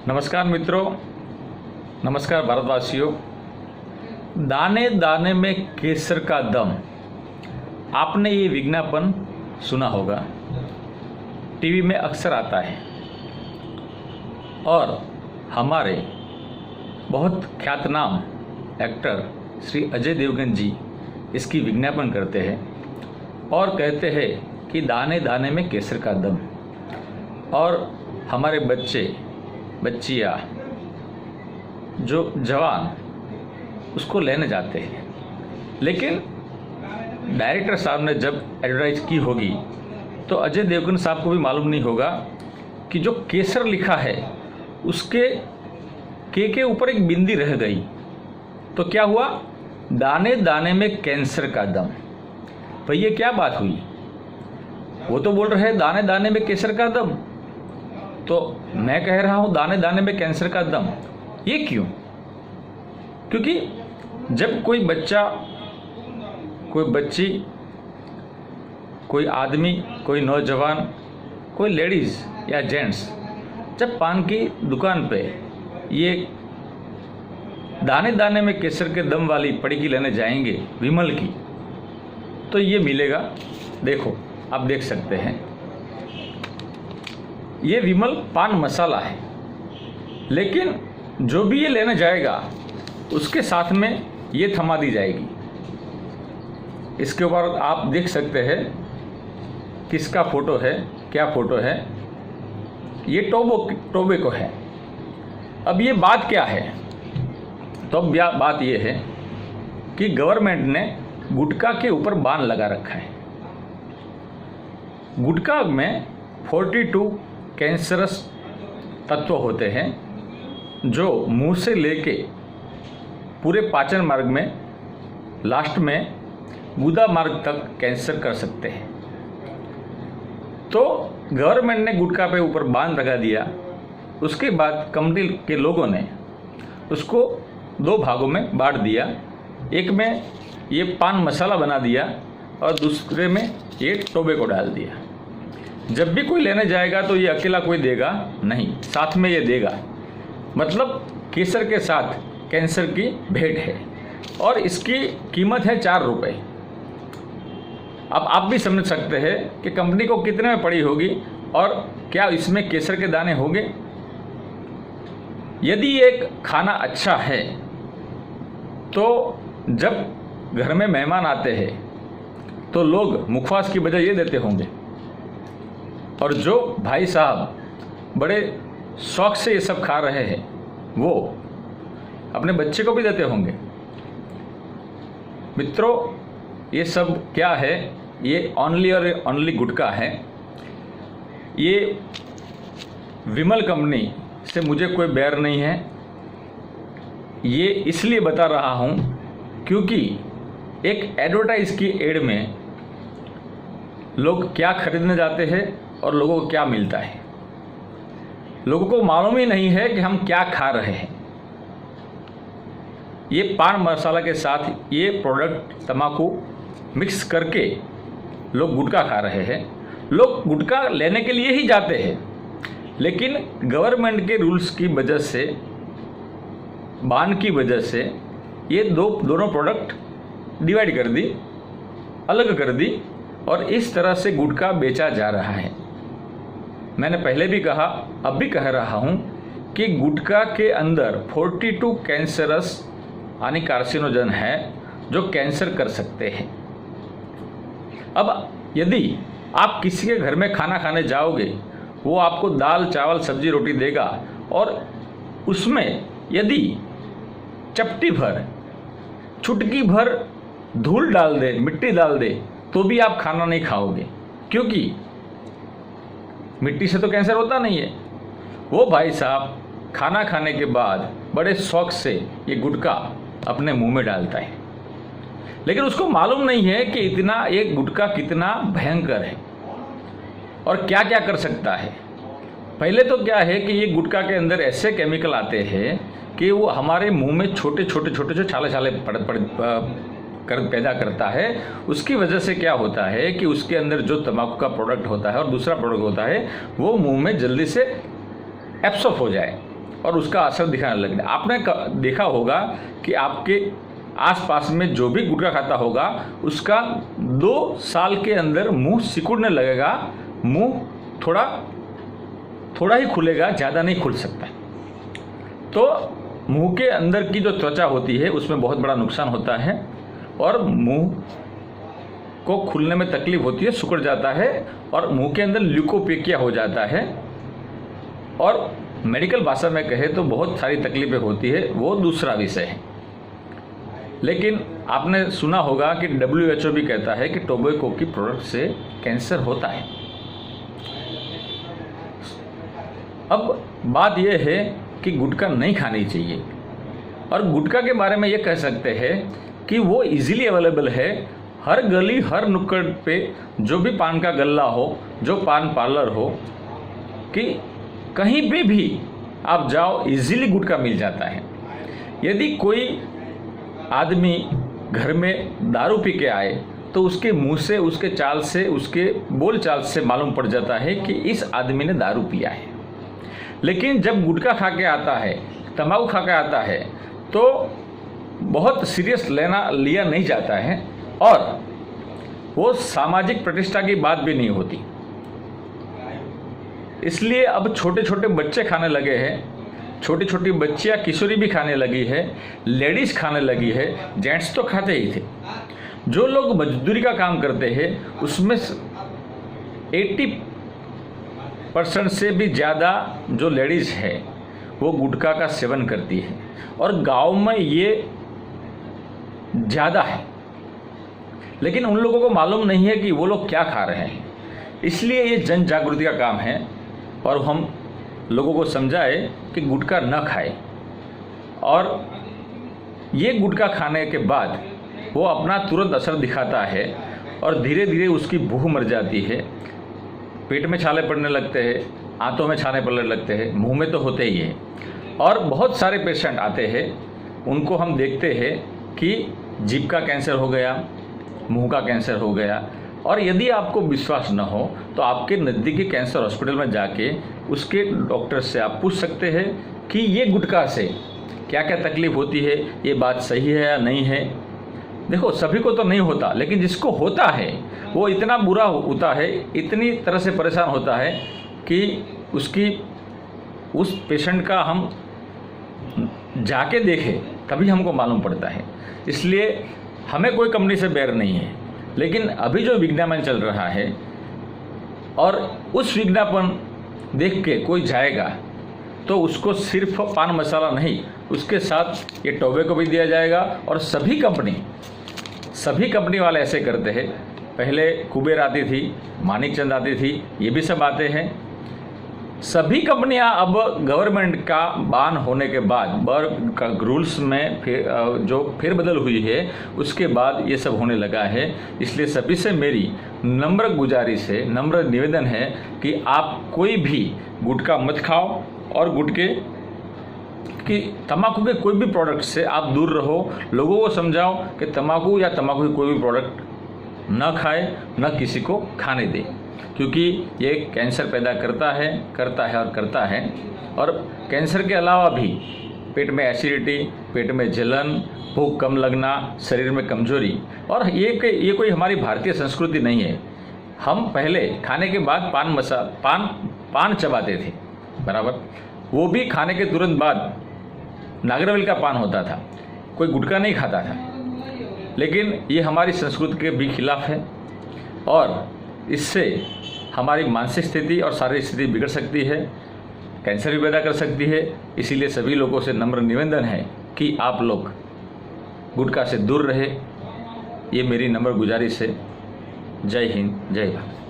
नमस्कार मित्रों, नमस्कार भारतवासियों। दाने दाने में केसर का दम, आपने ये विज्ञापन सुना होगा, टीवी में अक्सर आता है और हमारे बहुत ख्यातनाम एक्टर श्री अजय देवगन जी इसकी विज्ञापन करते हैं और कहते हैं कि दाने दाने में केसर का दम। और हमारे बच्चियाँ जो जवान उसको लेने जाते हैं, लेकिन डायरेक्टर साहब ने जब एडवर्टाइज की होगी तो अजय देवगन साहब को भी मालूम नहीं होगा कि जो केसर लिखा है उसके के ऊपर एक बिंदी रह गई। तो क्या हुआ? दाने दाने में कैंसर का दम। भाई ये क्या बात हुई? वो तो बोल रहे हैं दाने दाने में केसर का दम, तो मैं कह रहा हूँ दाने दाने में कैंसर का दम। ये क्यों? क्योंकि जब कोई बच्चा, कोई बच्ची, कोई आदमी, कोई नौजवान, कोई लेडीज़ या जेंट्स जब पान की दुकान पे ये दाने दाने में केसर के दम वाली पड़ीकी लेने जाएंगे विमल की, तो ये मिलेगा। देखो, आप देख सकते हैं, ये विमल पान मसाला है, लेकिन जो भी ये लेने जाएगा उसके साथ में ये थमा दी जाएगी। इसके ऊपर आप देख सकते हैं किसका फोटो है, क्या फोटो है। ये टोबैको है। अब ये बात क्या है? तो अब बात ये है कि गवर्नमेंट ने गुटखा के ऊपर बान लगा रखा है। गुटखा में 42 कैंसरस तत्व होते हैं जो मुंह से लेके पूरे पाचन मार्ग में, लास्ट में गुदा मार्ग तक कैंसर कर सकते हैं। तो गवर्नमेंट ने गुटखा पे ऊपर बांध लगा दिया। उसके बाद कंपनी के लोगों ने उसको 2 भागों में बांट दिया। एक में ये पान मसाला बना दिया और दूसरे में ये टोबैको डाल दिया। जब भी कोई लेने जाएगा तो ये अकेला कोई देगा नहीं, साथ में ये देगा। मतलब केसर के साथ कैंसर की भेंट है और इसकी कीमत है 4 रुपये। अब आप भी समझ सकते हैं कि कंपनी को कितने में पड़ी होगी और क्या इसमें केसर के दाने होंगे। यदि एक खाना अच्छा है तो जब घर में मेहमान आते हैं तो लोग मुखवास की वजह ये देते होंगे, और जो भाई साहब बड़े शौक से ये सब खा रहे हैं वो अपने बच्चे को भी देते होंगे। मित्रों, ये सब क्या है? ये ओनली और ओनली गुटखा है। ये विमल कंपनी से मुझे कोई बैर नहीं है। ये इसलिए बता रहा हूँ क्योंकि एक एडवर्टाइज की एड में लोग क्या खरीदने जाते हैं और लोगों को क्या मिलता है। लोगों को मालूम ही नहीं है कि हम क्या खा रहे हैं। ये पान मसाला के साथ ये प्रोडक्ट तंबाकू मिक्स करके लोग गुटखा खा रहे हैं। लोग गुटखा लेने के लिए ही जाते हैं, लेकिन गवर्नमेंट के रूल्स की वजह से, बान की वजह से ये दोनों प्रोडक्ट डिवाइड कर दी, अलग कर दी और इस तरह से गुटखा बेचा जा रहा है। मैंने पहले भी कहा, अब भी कह रहा हूँ कि गुटखा के अंदर 42 कैंसरस यानी कार्सिनोजन है जो कैंसर कर सकते हैं। अब यदि आप किसी के घर में खाना खाने जाओगे, वो आपको दाल चावल सब्जी रोटी देगा और उसमें यदि चपटी भर, चुटकी भर धूल डाल दे, मिट्टी डाल दे, तो भी आप खाना नहीं खाओगे, क्योंकि मिट्टी से तो कैंसर होता नहीं है। वो भाई साहब खाना खाने के बाद बड़े शौक से ये गुटखा अपने मुंह में डालता है, लेकिन उसको मालूम नहीं है कि इतना एक गुटखा कितना भयंकर है और क्या क्या कर सकता है। पहले तो क्या है कि ये गुटखा के अंदर ऐसे केमिकल आते हैं कि वो हमारे मुंह में छोटे छोटे जो छाले छाले पैदा करता है। उसकी वजह से क्या होता है कि उसके अंदर जो तंबाकू का प्रोडक्ट होता है और दूसरा प्रोडक्ट होता है वो मुंह में जल्दी से एब्सॉर्ब हो जाए और उसका असर दिखाने लगने। आपने देखा होगा कि आपके आसपास में जो भी गुटखा खाता होगा उसका 2 साल के अंदर मुंह सिकुड़ने लगेगा, मुंह थोड़ा ही खुलेगा, ज़्यादा नहीं खुल सकता। तो मुंह के अंदर की जो त्वचा होती है उसमें बहुत बड़ा नुकसान होता है और मुंह को खुलने में तकलीफ होती है, सिकुड़ जाता है और मुंह के अंदर ल्यूकोपेकिया हो जाता है और मेडिकल भाषा में कहे तो बहुत सारी तकलीफें होती है, वो दूसरा विषय है। लेकिन आपने सुना होगा कि WHO भी कहता है कि टोबैको की प्रोडक्ट से कैंसर होता है। अब बात यह है कि गुटखा नहीं खानी चाहिए और गुटखा के बारे में ये कह सकते हैं कि वो इजीली अवेलेबल है। हर गली हर नुक्कड़ पे जो भी पान का गल्ला हो, जो पान पार्लर हो, कि कहीं पे भी आप जाओ इजीली गुटखा मिल जाता है। यदि कोई आदमी घर में दारू पी के आए तो उसके मुंह से, उसके चाल से, उसके बोल चाल से मालूम पड़ जाता है कि इस आदमी ने दारू पिया है। लेकिन जब गुटखा खा के आता है, तंबाकू खा के आता है तो बहुत सीरियस लिया नहीं जाता है और वो सामाजिक प्रतिष्ठा की बात भी नहीं होती। इसलिए अब छोटे छोटे बच्चे खाने लगे हैं, छोटी छोटी बच्चियां किशोरी भी खाने लगी है, लेडीज़ खाने लगी है, जेंट्स तो खाते ही थे। जो लोग मजदूरी का काम करते हैं उसमें 80% से भी ज़्यादा जो लेडीज़ है वो गुटखा का सेवन करती है और गांव में ये ज़्यादा है। लेकिन उन लोगों को मालूम नहीं है कि वो लोग क्या खा रहे हैं। इसलिए ये जन जागृति का काम है और हम लोगों को समझाए कि गुटखा न खाए और ये गुटखा खाने के बाद वो अपना तुरंत असर दिखाता है और धीरे धीरे उसकी भूख मर जाती है, पेट में छाले पड़ने लगते हैं, आंतों में छाले पड़ने लगते हैं, मुंह में तो होते ही है। और बहुत सारे पेशेंट आते हैं, उनको हम देखते हैं कि जीभ का कैंसर हो गया, मुंह का कैंसर हो गया। और यदि आपको विश्वास न हो तो आपके नज़दीकी कैंसर हॉस्पिटल में जाके उसके डॉक्टर से आप पूछ सकते हैं कि ये गुटखा से क्या क्या तकलीफ होती है, ये बात सही है या नहीं है। देखो, सभी को तो नहीं होता, लेकिन जिसको होता है वो इतना बुरा होता है, इतनी तरह से परेशान होता है कि उस पेशेंट का हम जाके देखें तभी हमको मालूम पड़ता है। इसलिए हमें कोई कंपनी से बैर नहीं है, लेकिन अभी जो विज्ञापन चल रहा है और उस विज्ञापन देख के कोई जाएगा तो उसको सिर्फ पान मसाला नहीं, उसके साथ ये टोबैको भी दिया जाएगा। और सभी कंपनी वाले ऐसे करते हैं। पहले कुबेर आती थी, मानिकचंद आती थी, ये भी सब आते हैं। सभी कंपनियां अब गवर्नमेंट का बैन होने के बाद रूल्स में जो फेरबदल हुई है उसके बाद ये सब होने लगा है। इसलिए सभी से मेरी नम्र गुजारिश है, नम्र निवेदन है कि आप कोई भी गुटखा मत खाओ और कि तंबाकू के कोई भी प्रोडक्ट से आप दूर रहो। लोगों को समझाओ कि तंबाकू या तंबाकू की कोई भी प्रोडक्ट न खाए, न किसी को खाने दे, क्योंकि ये कैंसर पैदा करता है। और कैंसर के अलावा भी पेट में एसिडिटी, पेट में जलन, भूख कम लगना, शरीर में कमजोरी। और ये कोई हमारी भारतीय संस्कृति नहीं है। हम पहले खाने के बाद पान चबाते थे, बराबर। वो भी खाने के तुरंत बाद नागरवेल का पान होता था, कोई गुटखा नहीं खाता था। लेकिन ये हमारी संस्कृति के भी खिलाफ है और इससे हमारी मानसिक स्थिति और शारीरिक स्थिति बिगड़ सकती है, कैंसर भी पैदा कर सकती है। इसीलिए सभी लोगों से नम्र निवेदन है कि आप लोग गुटखा से दूर रहे। ये मेरी नम्र गुजारिश है। जय हिंद, जय भारत।